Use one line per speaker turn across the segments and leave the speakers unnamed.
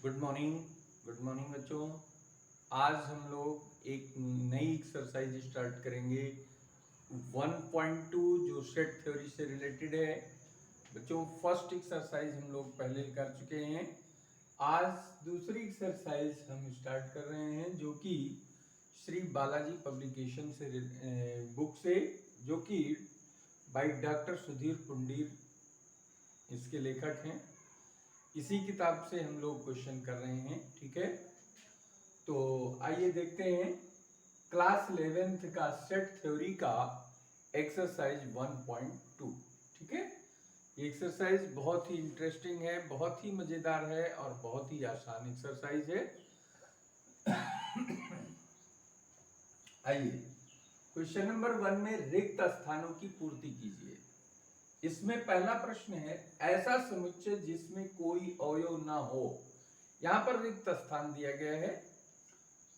Good morning बच्चों। आज हम लोग एक नई एक्सरसाइज स्टार्ट करेंगे 1.2 जो सेट थ्योरी से रिलेटेड है। बच्चों फर्स्ट एक्सरसाइज हम लोग पहले कर चुके हैं। आज दूसरी एक्सरसाइज हम स्टार्ट कर रहे हैं जो कि श्री बालाजी पब्लिकेशन से बुक से, जो कि बाय डॉक्टर सुधीर पुंडीर इसके लेखक हैं। इसी किताब से हम लोग क्वेश्चन कर रहे हैं, ठीक है। तो आइए देखते हैं क्लास 11th का सेट थ्योरी का एक्सरसाइज 1.2, ठीक है। ये एक्सरसाइज बहुत ही इंटरेस्टिंग है, बहुत ही मजेदार है और बहुत ही आसान एक्सरसाइज है। आइए क्वेश्चन नंबर 1 में रिक्त स्थानों की पूर्ति कीजिए। इसमें पहला प्रश्न है, ऐसा समुच्चय जिसमें कोई अवयव ना हो। यहां पर रिक्त स्थान दिया गया है,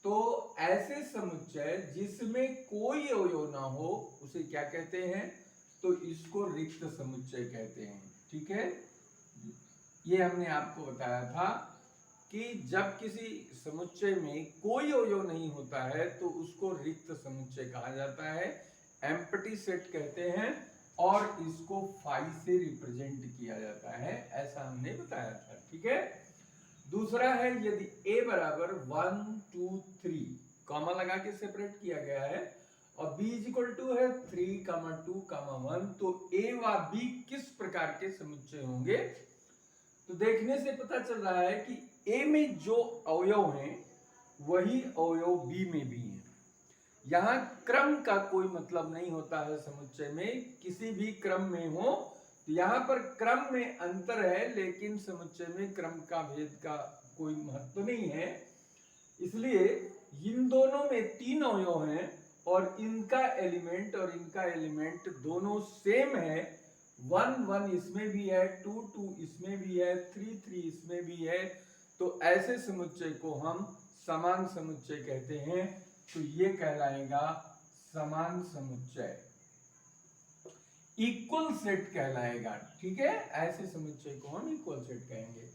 तो ऐसे समुच्चय जिसमें कोई अवयव ना हो उसे क्या कहते हैं? तो इसको रिक्त समुच्चय कहते हैं, ठीक है। ये हमने आपको बताया था कि जब किसी समुच्चय में कोई अवयव नहीं होता है तो उसको रिक्त समुच्चय कहा जाता है, एम्प्टी सेट कहते हैं, और इसको फाई से रिप्रेजेंट किया जाता है, ऐसा हमने बताया था, ठीक है। दूसरा है, यदि a बराबर 1 2 3 कॉमा लगा के सेपरेट किया गया है और b इक्वल टू है 3 2 1, तो a व b किस प्रकार के समुच्चय होंगे? तो देखने से पता चल रहा है कि a में जो अवयव हैं वही अवयव b में भी हैं। यहाँ क्रम का कोई मतलब नहीं होता है समुच्चय में, किसी भी क्रम में हो तो यहाँ पर क्रम में अंतर है, लेकिन समुच्चय में क्रम का भेद का कोई महत्व नहीं है। इसलिए इन दोनों में 3 अवयव हैं और इनका एलिमेंट दोनों सेम है। 1 1 इसमें भी है, 2 2 इसमें भी है, 3 3 इसमें भी है। तो ऐसे समुच्चय को हम समान समुच्चय कहते हैं, तो ये कहलाएगा समान समुच्चय, इक्वल सेट कहलाएगा, ठीक है। ऐसे समुच्चय को हम इक्वल सेट कहेंगे।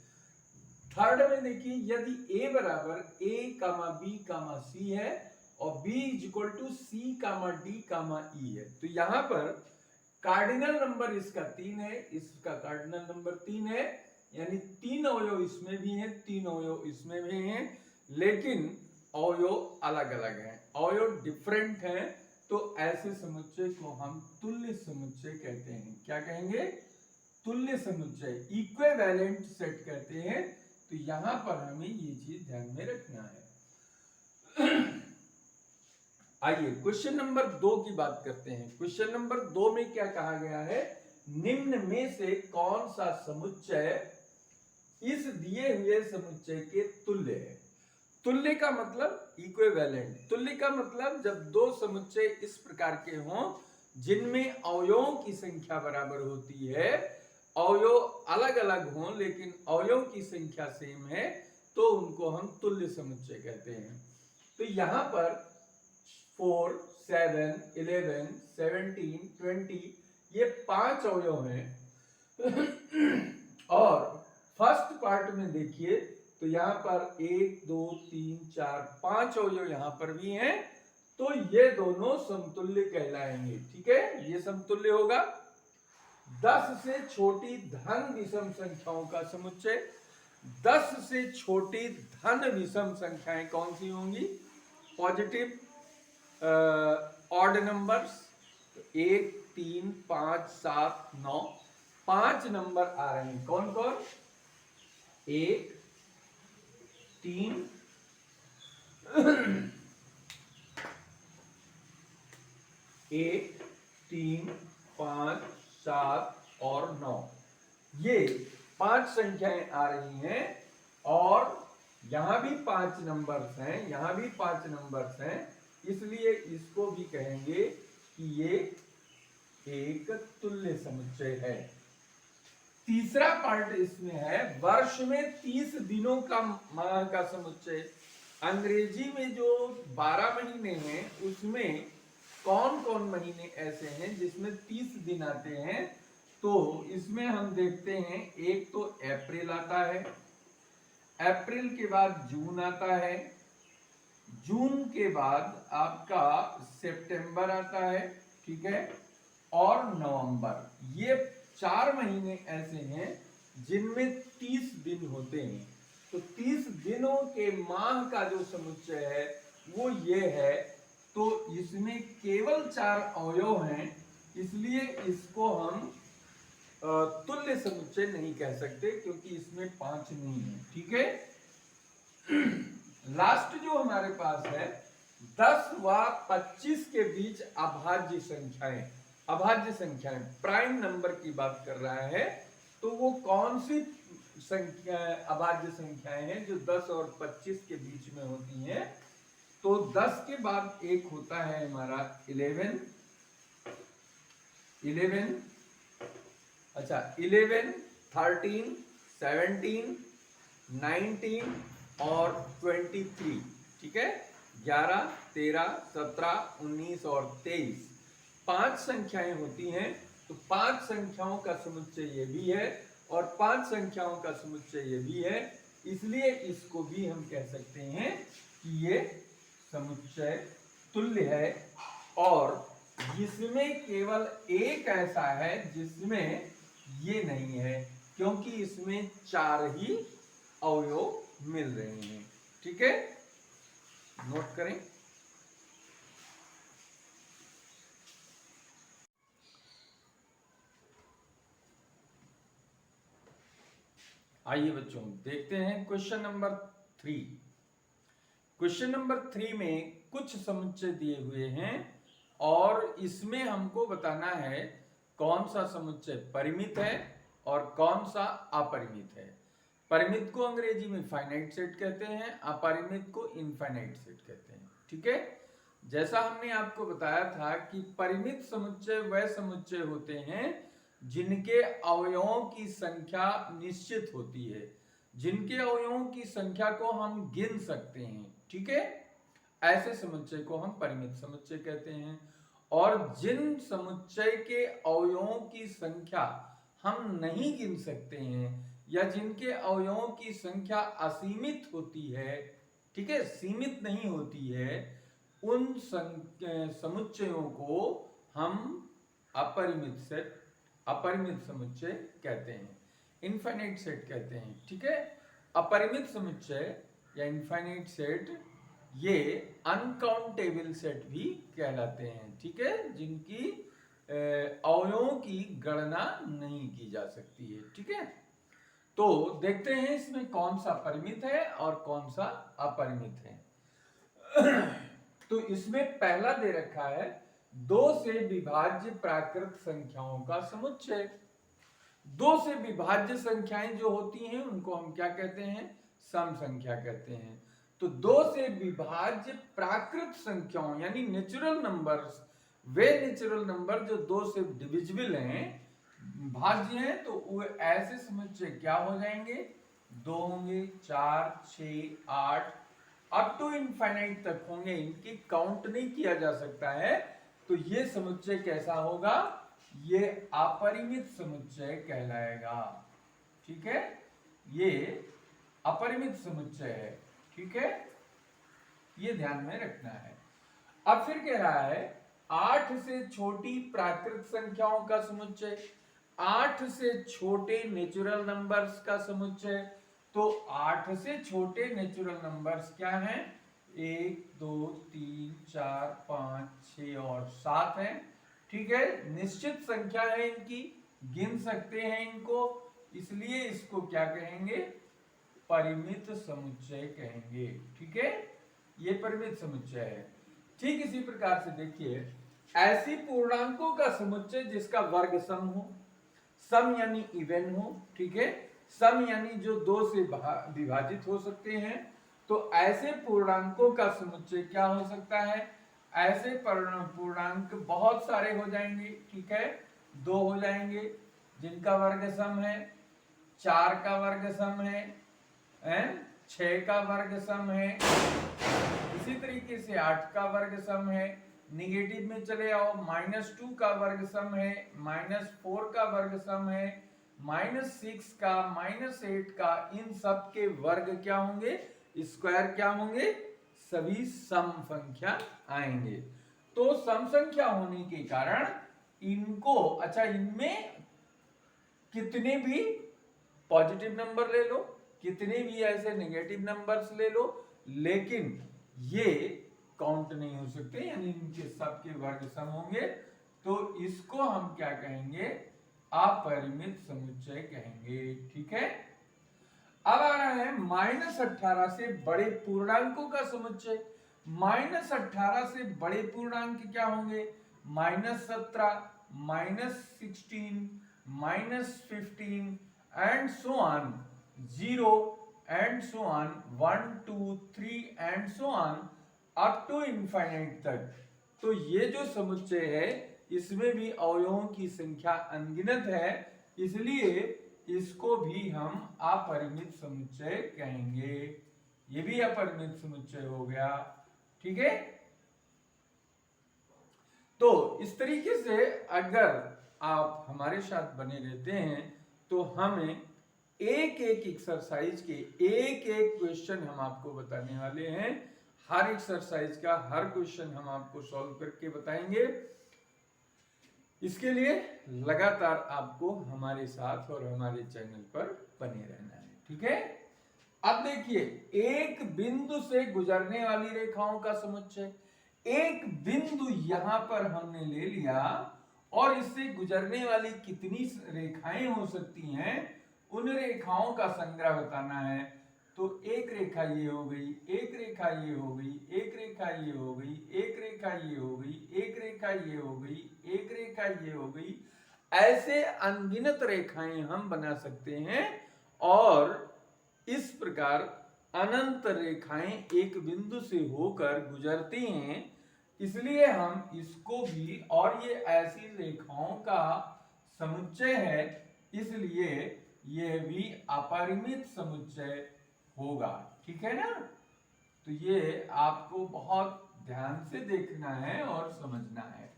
थर्ड में देखिए, यदि a बराबर a b c है और b equal to c d e है, तो यहां पर कार्डिनल नंबर इसका 3 है, इसका कार्डिनल नंबर 3 है, यानी 3 अवयव इसमें भी हैं, 3 अवयव इसमें भी हैं, लेकिन अवयव अलग अलग हैं, अवयव डिफरेंट हैं। तो ऐसे समुच्चय को हम तुल्य समुच्चय कहते हैं। क्या कहेंगे? तुल्य समुच्चय, इक्विवेलेंट सेट कहते हैं। तो यहां पर हमें ये चीज ध्यान में रखना है। आइए क्वेश्चन नंबर 2 की बात करते हैं। क्वेश्चन नंबर 2 में क्या कहा गया है? निम्न में से कौन सा समुच्चय इस दिए हुए समुच्चय के तुल्य है? तुल्य का मतलब इक्विवेलेंट, तुल्य का मतलब जब दो समुच्चय इस प्रकार के हों जिनमें अवयवों की संख्या बराबर होती है, अवयव अलग अलग हों लेकिन अवयवों की संख्या सेम है, तो उनको हम तुल्य समुच्चय कहते हैं। तो यहां पर 4 7 11 17 20 ये 5 अवयव हैं। और फर्स्ट पार्ट में देखिए तो यहां पर 1 2 3 4 5 अवयव यहां पर भी हैं, तो ये दोनों समतुल्य कहलाएंगे, ठीक है। ये समतुल्य होगा। 10 से छोटी धन विषम संख्याओं का समुच्चय, 10 से छोटी धन विषम संख्याएं कौन सी होंगी? पॉजिटिव ऑड नंबर्स, 1 3 5 7 9 5 नंबर आ रहे हैं। कौन कौन? 1 3 1 3 5 7 और 9, ये 5 संख्याएं आ रही हैं। और यहां भी 5 नंबर्स हैं, यहां भी 5 नंबर्स हैं, इसलिए इसको भी कहेंगे कि ये एक तुल्य समुच्चय है। तीसरा पार्ट इसमें है, वर्ष में 30 दिनों का माह का समुच्चय। अंग्रेजी में जो 12 महीने हैं उसमें कौन कौन महीने ऐसे हैं जिसमें 30 दिन आते हैं? तो इसमें हम देखते हैं, एक तो अप्रैल आता है, अप्रैल के बाद जून आता है, जून के बाद आपका सितंबर आता है, ठीक है, और नवंबर। ये 4 महीने ऐसे हैं जिनमें 30 दिन होते हैं। तो 30 दिनों के माह का जो समुच्चय है वो ये है। तो इसमें केवल 4 अवयव हैं, इसलिए इसको हम तुल्य समुच्चय नहीं कह सकते, क्योंकि इसमें 5 नहीं है, ठीक है। लास्ट जो हमारे पास है 10 व 25 के बीच अभाज्य संख्याएं। अभाज्य संख्याएं प्राइम नंबर की बात कर रहा है, तो वो कौन सी संख्या अभाज्य संख्याएं हैं जो 10 और 25 के बीच में होती हैं। तो 10 के बाद एक होता है हमारा 11, अच्छा 11, 13, 17, 19 और 23, ठीक है। 11, 13, 17, 19 और 23 5 संख्याएं होती हैं। तो 5 संख्याओं का समुच्चय ये भी है और 5 संख्याओं का समुच्चय ये भी है, इसलिए इसको भी हम कह सकते हैं कि ये समुच्चय तुल्य है। और जिसमें केवल एक ऐसा है जिसमें ये नहीं है, क्योंकि इसमें 4 ही अवयव मिल रहे हैं, ठीक है, नोट करें। आइए बच्चों देखते हैं क्वेश्चन नंबर 3। क्वेश्चन नंबर 3 में कुछ समुच्चय दिए हुए हैं और इसमें हमको बताना है कौन सा समुच्चय परिमित है और कौन सा अपरिमित है। परिमित को अंग्रेजी में फाइनाइट सेट कहते हैं, अपरिमित को इनफाइनाइट सेट कहते हैं, ठीक है। जैसा हमने आपको बताया था कि परिमित समुच्चय वह समुच्चय होते हैं जिनके अवयवों की संख्या निश्चित होती है, जिनके अवयवों की संख्या को हम गिन सकते हैं, ठीक है, ऐसे समुच्चय को हम परिमित समुच्चय कहते हैं। और जिन समुच्चय के अवयवों की संख्या हम नहीं गिन सकते हैं या जिनके अवयवों की संख्या असीमित होती है, ठीक है, सीमित नहीं होती है, उन समुच्चयों को हम अपरिमित समुच्चय कहते हैं, इनफाइनाइट सेट कहते हैं, ठीक है। अपरिमित समुच्चय या इनफाइनाइट सेट ये अनकाउंटेबल सेट भी कहलाते हैं, ठीक है, जिनकी अवयवों की गणना नहीं की जा सकती है, ठीक है। तो देखते हैं इसमें कौन सा परिमित है और कौन सा अपरिमित है। तो इसमें पहला दे रखा है 2 से विभाज्य प्राकृत संख्याओं का समुच्चय। 2 से विभाज्य संख्याएं जो होती हैं उनको हम क्या कहते हैं, सम संख्या कहते हैं। तो 2 से विभाज्य प्राकृत संख्याओं यानी नेचुरल नंबर्स, वे नेचुरल नंबर जो 2 से डिविजिबल हैं, भाज्य हैं, तो वो ऐसे समुच्चय क्या हो जाएंगे, 2 होंगे, 4, 6, 8 अप टू इनफाइनाइट तक होंगे, इनकी काउंट नहीं किया जा सकता है। तो ये समुच्चय कैसा होगा, ये अपरिमित समुच्चय कहलाएगा, ठीक है, ये अपरिमित समुच्चय है, ठीक है, ये ध्यान में रखना है। अब फिर कह रहा है 8 से छोटी प्राकृत संख्याओं का समुच्चय, 8 से छोटे नेचुरल नंबर्स का समुच्चय। तो 8 से छोटे नेचुरल नंबर्स क्या हैं, 1, 2, 3, 4, 5, 6 और 7 हैं, ठीक है, निश्चित संख्या है इनकी, गिन सकते हैं इनको, इसलिए इसको क्या कहेंगे, परिमित समुच्चय कहेंगे, ठीक है, ये परिमित समुच्चय है। ठीक इसी प्रकार से देखिए ऐसी पूर्णांकों का समुच्चय जिसका वर्ग सम हो, सम यानी इवन हो, ठीक है, सम यानी जो 2 से विभाजित हो सकते हैं। तो ऐसे पूर्णांकों का समुच्चय क्या हो सकता है, ऐसे पूर्णांक बहुत सारे हो जाएंगे, ठीक है, 2 हो जाएंगे जिनका वर्ग सम है, 4 का वर्ग सम है, 6 का वर्ग सम है, इसी तरीके से 8 का वर्ग सम है, निगेटिव में चले आओ, -2 का वर्ग सम है, -4 का वर्ग सम है, -6 का, -8 का, इन सब के वर्ग क्या होंगे, स्क्वायर क्या होंगे, सभी सम संख्या आएंगे। तो सम संख्या होने के कारण इनको, अच्छा इनमें कितने भी पॉजिटिव नंबर ले लो, कितने भी ऐसे नेगेटिव नंबर्स ले लो, लेकिन ये काउंट नहीं हो सकते, यानी इनके सबके वर्ग सम होंगे। तो इसको हम क्या कहेंगे, अपरिमित समुच्चय कहेंगे। ठीक है। अब आ रहा है -18 से बड़े पूर्णांकों का समुच्चय। -18 से बड़े पूर्णांक क्या होंगे, -17, -16, -15 and so on, 0 and so on, 1 2 3 and so on up to infinite तक। तो ये जो समुच्चय है इसमें भी अवयवों की संख्या अनगिनत है, इसलिए इसको भी हम अपरिमित समुच्चय कहेंगे। ये भी अपरिमित समुच्चय हो गया। ठीक है। तो इस तरीके से अगर आप हमारे साथ बने रहते हैं तो हमें एक एक एक्सरसाइज के एक एक क्वेश्चन हम आपको बताने वाले हैं। हर एक्सरसाइज का हर क्वेश्चन हम आपको सॉल्व करके बताएंगे। इसके लिए लगातार आपको हमारे साथ और हमारे चैनल पर बने रहना है। ठीक है। अब देखिए, एक बिंदु से गुजरने वाली रेखाओं का समुच्चय। एक बिंदु यहां पर हमने ले लिया और इससे गुजरने वाली कितनी रेखाएं हो सकती हैं, उन रेखाओं का संग्रह बताना है। तो एक रेखा ये हो गई, एक रेखा ये हो गई, एक रेखा ये हो गई, एक रेखा ये हो गई, एक रेखा ये हो गई, एक रेखा ये हो गई। ऐसे अनगिनत रेखाएं हम बना सकते हैं और इस प्रकार अनंत रेखाएं एक बिंदु से होकर गुजरती हैं, इसलिए हम इसको भी, और ये ऐसी रेखाओं का समुच्चय है, इसलिए यह भी अपरिमित समुच्चय होगा। ठीक है ना। तो ये आपको बहुत ध्यान से देखना है और समझना है।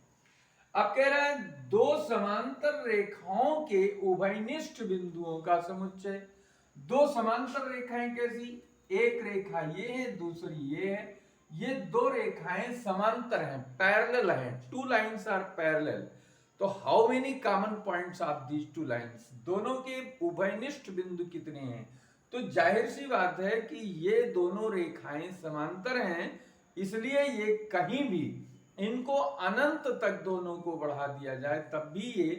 अब कह रहा है दो समांतर रेखाओं के उभयनिष्ठ बिंदुओं का समुच्चय। दो समांतर रेखाएं कैसी, एक रेखा ये है, दूसरी ये है। ये दो रेखाएं समांतर हैं, पैरेलल हैं। Two lines are parallel. तो how many common points of these two lines, दोनों के उभयनिष्ठ बिंदु कितने हैं। तो जाहिर सी बात है कि ये दोनों रेखाएं समांतर हैं, इसलिए ये कहीं भी इनको अनंत तक दोनों को बढ़ा दिया जाए तब भी ये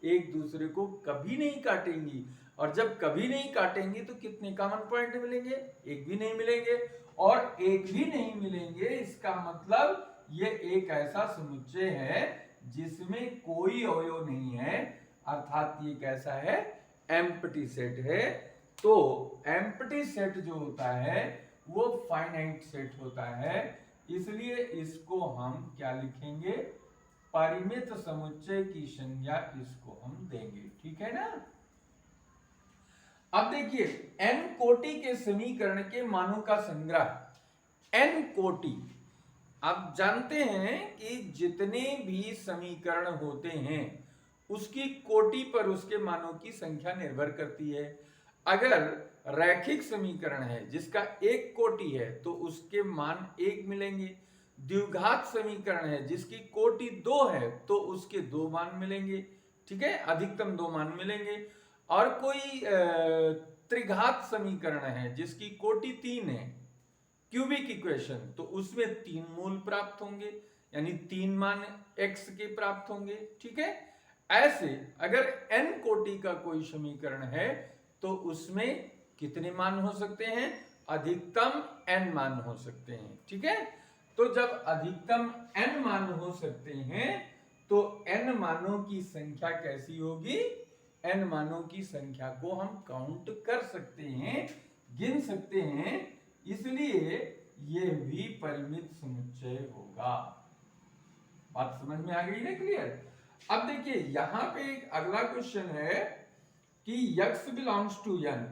एक दूसरे को कभी नहीं काटेंगी। और जब कभी नहीं काटेंगी तो कितने कॉमन पॉइंट मिलेंगे, एक भी नहीं मिलेंगे। और एक भी नहीं मिलेंगे इसका मतलब ये एक ऐसा समुच्चय है जिसमें कोई अवयव नहीं है, अर्थात ये कैसा है, एम्प्टी सेट है। तो एम्प्टी सेट जो होता है वो फाइनाइट सेट होता है, इसलिए इसको हम क्या लिखेंगे, परिमित समुच्चय की संज्ञा इसको हम देंगे। ठीक है ना। अब देखिए, n कोटि के समीकरण के मानों का संग्रह। n कोटि, आप जानते हैं कि जितने भी समीकरण होते हैं उसकी कोटि पर उसके मानों की संख्या निर्भर करती है। अगर रैखिक समीकरण है जिसका एक कोटि है तो उसके मान 1 मिलेंगे। द्विघात समीकरण है जिसकी कोटि 2 है तो उसके 2 मान मिलेंगे। ठीक है, अधिकतम 2 मान मिलेंगे। और कोई त्रिघात समीकरण है जिसकी कोटि 3 है, क्यूबिक इक्वेशन, तो उसमें 3 मूल प्राप्त होंगे, यानी 3 मान x के प्राप्त होंगे। ठीक है। ऐसे अगर n कोटि का कोई समीकरण है तो उसमें कितने मान हो सकते हैं, अधिकतम n मान हो सकते हैं। ठीक है। तो जब अधिकतम n मान हो सकते हैं तो n मानों की संख्या कैसी होगी, n मानों की संख्या को हम काउंट कर सकते हैं, गिन सकते हैं, इसलिए यह भी परिमित समुच्चय होगा। बात समझ में आ गई ना, क्लियर। अब देखिए यहां पे एक अगला क्वेश्चन है कि x belongs to n,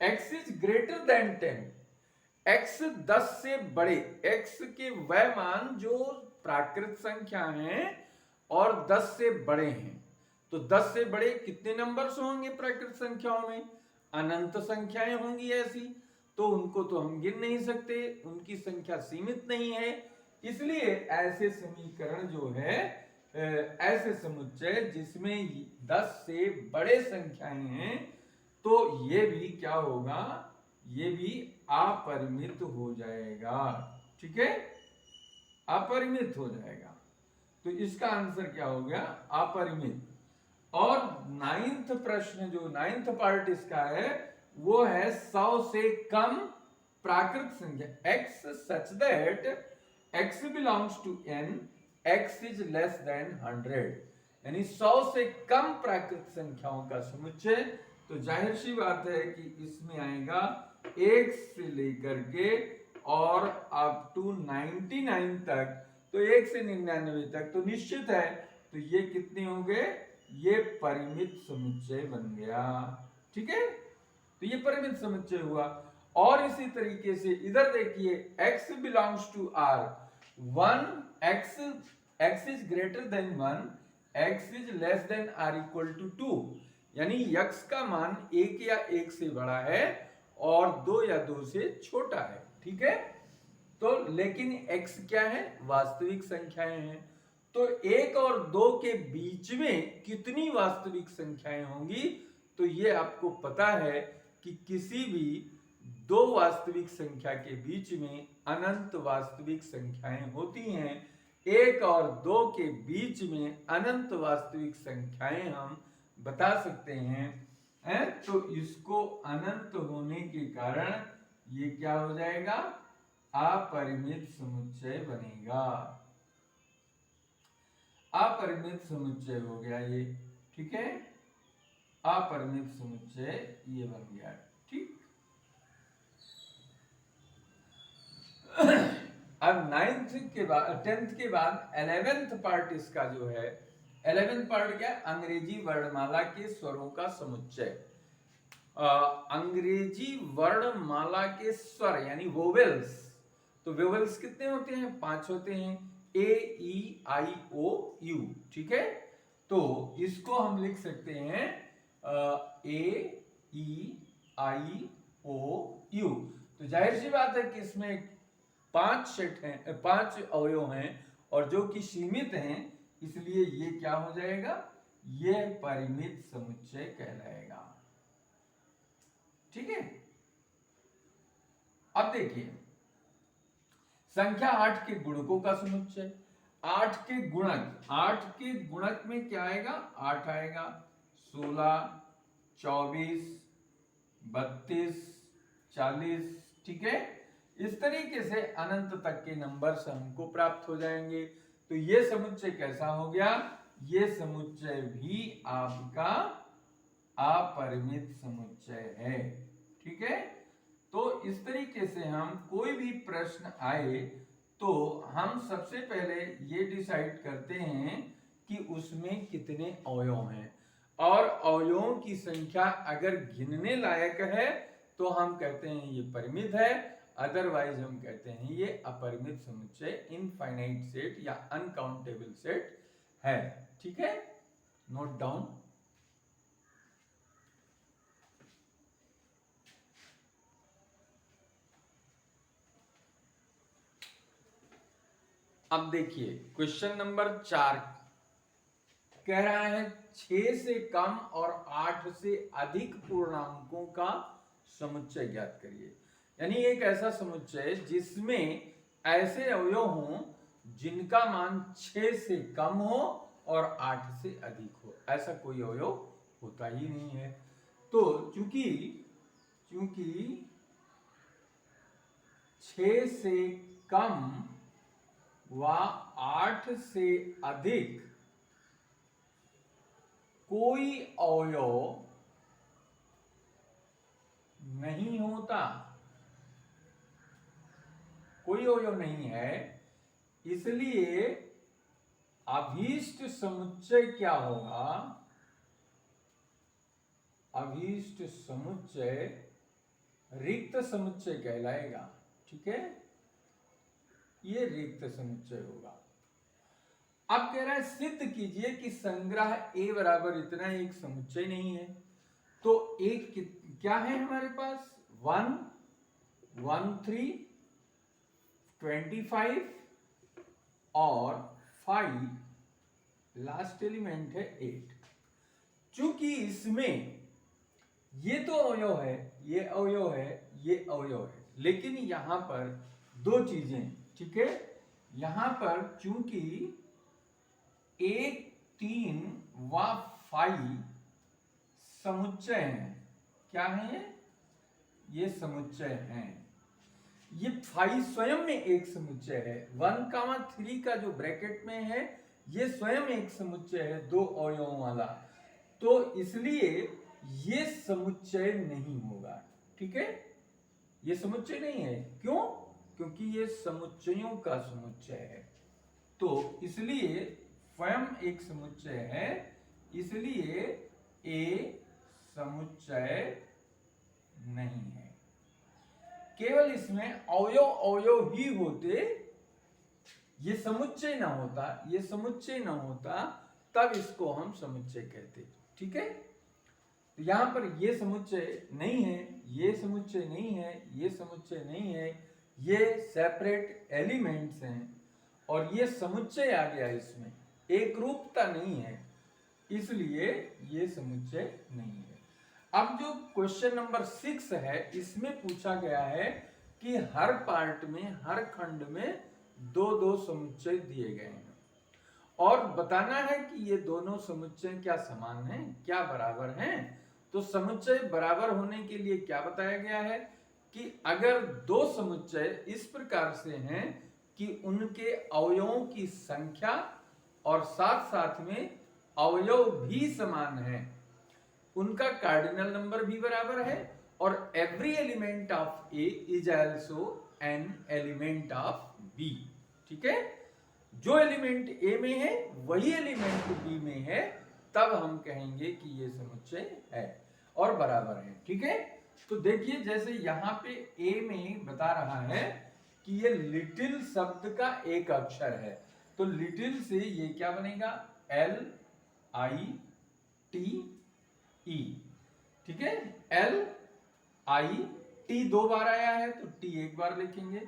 x is greater than 10, x 10 से बड़े, x के वह मान जो प्राकृत संख्या हैं और 10 से बड़े हैं। तो 10 से बड़े कितने नंबर्स होंगे प्राकृत संख्याओं में? अनंत संख्याएं होंगी ऐसी, तो उनको तो हम गिन नहीं सकते, उनकी संख्या सीमित नहीं है। इसलिए ऐसे समीकरण जो है, ऐसे समुच्चय जिसमें 10 से बड़े संख्याएं हैं, तो ये भी क्या होगा, ये भी अपरिमित हो जाएगा। ठीक है, अपरिमित हो जाएगा। तो इसका आंसर क्या हो गया? अपरिमित। और नाइन्थ प्रश्न, जो नाइन्थ पार्ट इसका है, वो है 100 से कम प्राकृत संख्या x such that x belongs to n, x is less than 100, यानी 100 से कम प्राकृत संख्याओं का समुच्चय। तो जाहिर सी बात है कि इसमें आएगा 1 से लेकर के और अप टू 99 तक, तो 1 से 99 तक तो निश्चित है। तो ये कितने हो गए? ये परिमित समुच्चय बन गया। ठीक है, तो ये परिमित समुच्चय हुआ। और इसी तरीके से इधर देखिए, x belongs to r, 1 x is greater than 1, x is less than r equal to 2, यानी x का मान 1 या 1 से बड़ा है और 2 या 2 से छोटा है। ठीक है, तो लेकिन x क्या है? वास्तविक संख्याएं हैं। तो 1 और 2 के बीच में कितनी वास्तविक संख्याएं होंगी? तो ये आपको पता है कि किसी भी दो वास्तविक संख्या के बीच में अनंत वास्तविक संख्याएं होती हैं। 1 और 2 के बीच में अनंत वास्तविक संख्याएं हम बता सकते हैं। तो इसको अनंत होने के कारण ये क्या हो जाएगा? अपरिमित समुच्चय बनेगा। अपरिमित समुच्चय हो गया ये। ठीक है, अपरिमित समुच्चय ये बन गया। ठीक, अब 9th के बाद 10th के बाद 11th पार्ट इसका जो है, 11th पार्ट क्या? अंग्रेजी वर्णमाला के स्वरों का समुच्चय। अंग्रेजी वर्णमाला के स्वर यानी वोवेल्स। तो वोवेल्स कितने होते हैं? 5 होते हैं, ए ई आई ओ यू। ठीक है, तो इसको हम लिख सकते हैं ए ई आई ओ यू। तो जाहिर सी बात है कि इसमें 5 सेट हैं, 5 अवयव हैं और जो कि सीमित हैं, इसलिए ये क्या हो जाएगा? ये परिमित समुच्चय कहलाएगा। ठीक है, अब देखिए संख्या 8 के गुणकों का समुच्चय। 8 के गुणक, 8 के गुणक में क्या आएगा? 8 आएगा, 16, 24, 32, 40। ठीक है, इस तरीके से अनंत तक के नंबर्स हमको प्राप्त हो जाएंगे। तो ये समुच्चय कैसा हो गया? ये समुच्चय भी आपका अपरिमित समुच्चय है। ठीक है, तो इस तरीके से हम कोई भी प्रश्न आए तो हम सबसे पहले ये डिसाइड करते हैं कि उसमें कितने अवयव हैं, और अवयवों की संख्या अगर गिनने लायक है तो हम कहते हैं ये परिमित है, अदरवाइज हम कहते हैं ये अपरिमित समुच्चय, इनफाइनाइट सेट या अनकाउंटेबल सेट है। ठीक है, नोट डाउन। अब देखिए क्वेश्चन नंबर 4 कह रहा है 6 से कम और 8 से अधिक पूर्णांकों का समुच्चय ज्ञात करिए। यानी एक ऐसा समुच्चय जिसमें ऐसे अवयव हों जिनका मान 6 से कम हो और 8 से अधिक हो। ऐसा कोई अवयव होता ही नहीं है। तो चूंकि 6 से कम व 8 से अधिक कोई अवयव नहीं होता, कोई अवयव नहीं है, इसलिए अभीष्ट समुच्चय क्या होगा? अभीष्ट समुच्चय रिक्त समुच्चय कहलाएगा। ठीक है, ये रिक्त समुच्चय होगा। अब कह रहा है सिद्ध कीजिए कि संग्रह A बराबर इतना एक समुच्चय नहीं है। तो एक क्या है हमारे पास 1 1 3 25 और 5 लास्ट एलिमेंट है 8। चूंकि इसमें ये तो अवयव है, ये अवयव है, ये अवयव है, लेकिन यहां पर दो चीजें, ठीक है। यहां पर चूंकि 1 3 व 5 समुच्चय हैं, क्या है ये समुच्चय हैं। ये 5 स्वयं में एक समुच्चय है। 1 3 का जो ब्रैकेट में है ये स्वयं एक समुच्चय है, दो अवयवों वाला। तो इसलिए ये समुच्चय नहीं होगा, ठीक है। ये समुच्चय नहीं है, क्यों? क्योंकि ये समुच्चयों का समुच्चय है। तो इसलिए स्वयं एक समुच्चय है, इसलिए ए समुच्चय नहीं है। केवल इसमें अवयव अवयव ही होते, ये समुच्चय ना होता, ये समुच्चय ना होता, तब इसको हम समुच्चय कहते, ठीक है। तो यहां पर ये समुच्चय नहीं है, ये समुच्चय नहीं है, ये समुच्चय नहीं है, ये सेपरेट एलिमेंट्स हैं और ये समुच्चय आ गया, इसमें एक रूपता नहीं है, इसलिए ये समुच्चय नहीं है। अब जो क्वेश्चन नंबर 6 है, इसमें पूछा गया है कि हर पार्ट में, हर खंड में दो दो समुच्चय दिए गए हैं और बताना है कि ये दोनों समुच्चय क्या समान हैं, क्या बराबर हैं। तो समुच्चय बराबर होने के लिए क्या बताया गया है कि अगर दो समुच्चय इस प्रकार से हैं कि उनके अवयवों की संख्या और साथ साथ में अवयव भी समान है, उनका कार्डिनल नंबर भी बराबर है और every element of A is also an element of B, ठीक है। जो एलिमेंट ए में है वही एलिमेंट बी में है, तब हम कहेंगे कि ये समुच्चय है और बराबर है, ठीक है। तो देखिए जैसे यहाँ पे ए में बता रहा है कि ये लिटिल शब्द का एक अक्षर है, तो लिटिल से ये क्या बनेगा LITE, ठीक है। LIT 2 बार आया है तो T एक बार लिखेंगे,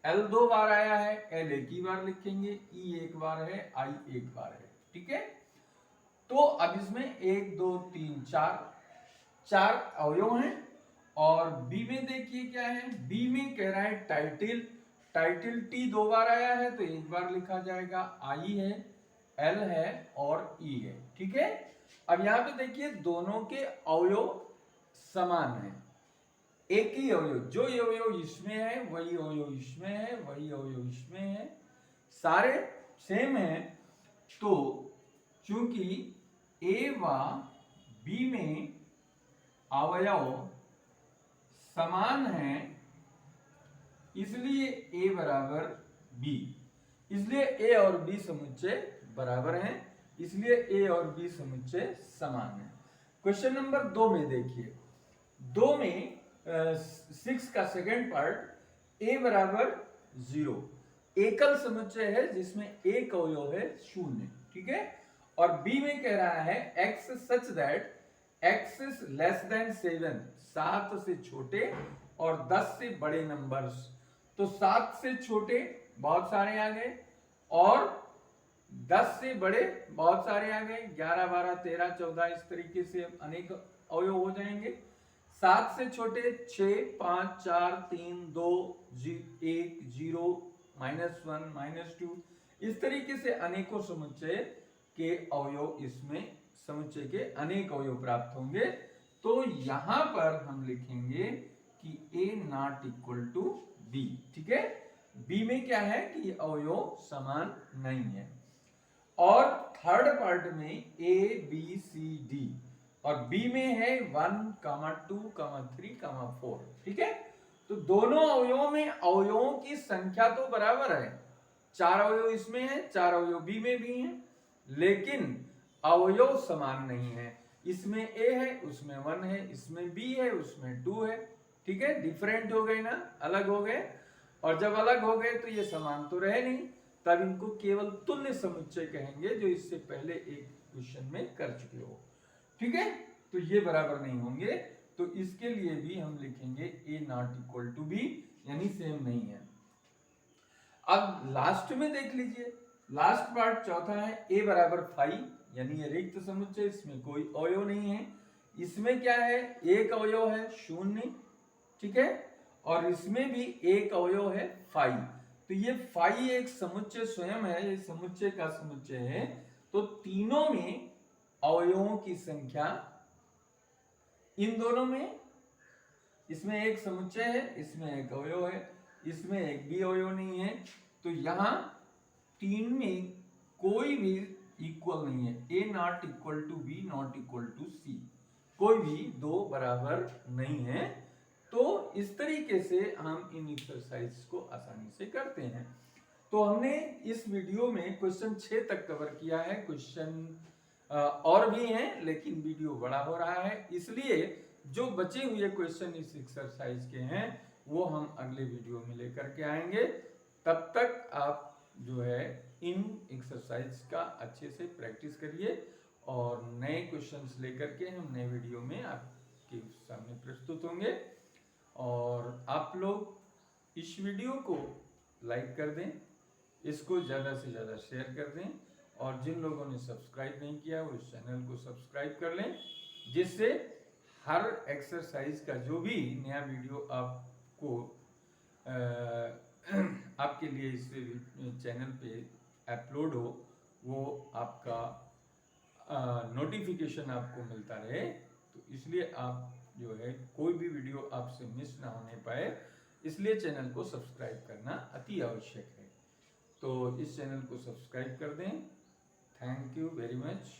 L 2 बार आया है L एक ही बार लिखेंगे, E एक बार है, I एक बार है, ठीक है। तो अब इसमें 1 2 3 4 अवयव हैं और बी में देखिए क्या है, बी में कह रहा है टाइटिल T 2 बार आया है तो एक बार लिखा जाएगा, I है, L है और E है, ठीक है। अब यहाँ पे देखिए दोनों के अवयव समान हैं, एक ही अवयव, जो अवयव इसमें है वही अवयव इसमें है, वही अवयव इसमें है, सारे सेम हैं। तो चूंकि ए व बी में अवयव समान हैं, इसलिए ए बराबर बी, इसलिए ए और बी समुच्चय बराबर हैं, इसलिए ए और बी समुच्चय समान है। क्वेश्चन नंबर 2 में देखिए, 2 में 6 का सेकेंड पार्ट ए बराबर 0, एकल समुच्चय है जिसमें एक अवयव है 0, ठीक है। और बी में कह रहा है x such that x is less than 7, 7 से छोटे और 10 से बड़े नंबर्स। तो 7 से छोटे बहुत सारे आ गए और 10 से बड़े बहुत सारे आ गए, 11 12 13 14, इस तरीके से अनेक अवयव हो जाएंगे। 7 से छोटे 6 5 4 3 2 1 0 -1 -2, इस तरीके से अनेकों समुच्चय के अवयव, इसमें समुच्चय के अनेक अवयव प्राप्त होंगे। तो यहां पर हम लिखेंगे कि A not equal to B, ठीक है। B में क्या है कि ये अवयव समान नहीं है। और थर्ड पार्ट में A B C D और B में है 1 2 3 4, ठीक है। तो दोनों अवयवों में अवयवों की संख्या तो बराबर है, 4 अवयव इसमें है, 4 अवयव B में भी हैं, लेकिन अवयव समान नहीं है। इसमें A है, उसमें 1 है, इसमें B है, उसमें 2 है, ठीक है। डिफरेंट हो गए ना, अलग हो गए, और जब अलग हो गए तो ये समान तो रहे नहीं, तब इनको केवल तुल्य समुच्चय कहेंगे, जो इससे पहले एक क्वेश्चन में कर चुके हो। ठीक है, तो ये बराबर नहीं होंगे, तो इसके लिए भी हम लिखेंगे ए नॉट इक्वल टू बी, यानी सेम नहीं है। अब लास्ट में देख लीजिए, लास्ट पार्ट चौथा है ए बराबर 5, यानी ये रिक्त समुच्चय, इसमें कोई अवयव नहीं है। इसमें क्या है, एक अवयव है 0, ठीक है, और इसमें भी एक अवयव है 5। तो ये 5 एक समुच्चय स्वयं है, ये समुच्चय का समुच्चय है। तो तीनों में अवयवों की संख्या, इन दोनों में, इसमें एक समुच्चय है, इसमें एक अवयव है, इसमें एक भी अवयव नहीं है, तो यहां तीन में कोई भी इक्वल नहीं है। A not equal to B not equal to C, कोई भी दो बराबर नहीं है। तो इस तरीके से हम इन एक्सरसाइज को आसानी से करते हैं। तो हमने इस वीडियो में क्वेश्चन 6 तक कवर किया है। क्वेश्चन और भी हैं, लेकिन वीडियो बड़ा हो रहा है, इसलिए जो बचे हुए क्वेश्चन इस एक्सरसाइज के हैं वो हम अगले वीडियो में लेकर के आएंगे। तब तक आप जो है इन एक्सरसाइज का अच्छे से प्रैक्टिस करिए, और नए क्वेश्चंस लेकर के हम नए वीडियो में आपके सामने प्रस्तुत होंगे। और आप लोग इस वीडियो को लाइक कर दें, इसको ज़्यादा से ज़्यादा शेयर कर दें, और जिन लोगों ने सब्सक्राइब नहीं किया वो इस चैनल को सब्सक्राइब कर लें, जिससे हर एक्सरसाइज का जो भी नया वीडियो आपको आपके लिए इस चैनल पे अपलोड हो, वो आपका नोटिफिकेशन आपको मिलता रहे। तो इसलिए आप जो है कोई भी वीडियो आपसे मिस ना होने पाए, इसलिए चैनल को सब्सक्राइब करना अति आवश्यक है। तो इस चैनल को सब्सक्राइब कर दें। Thank you very much.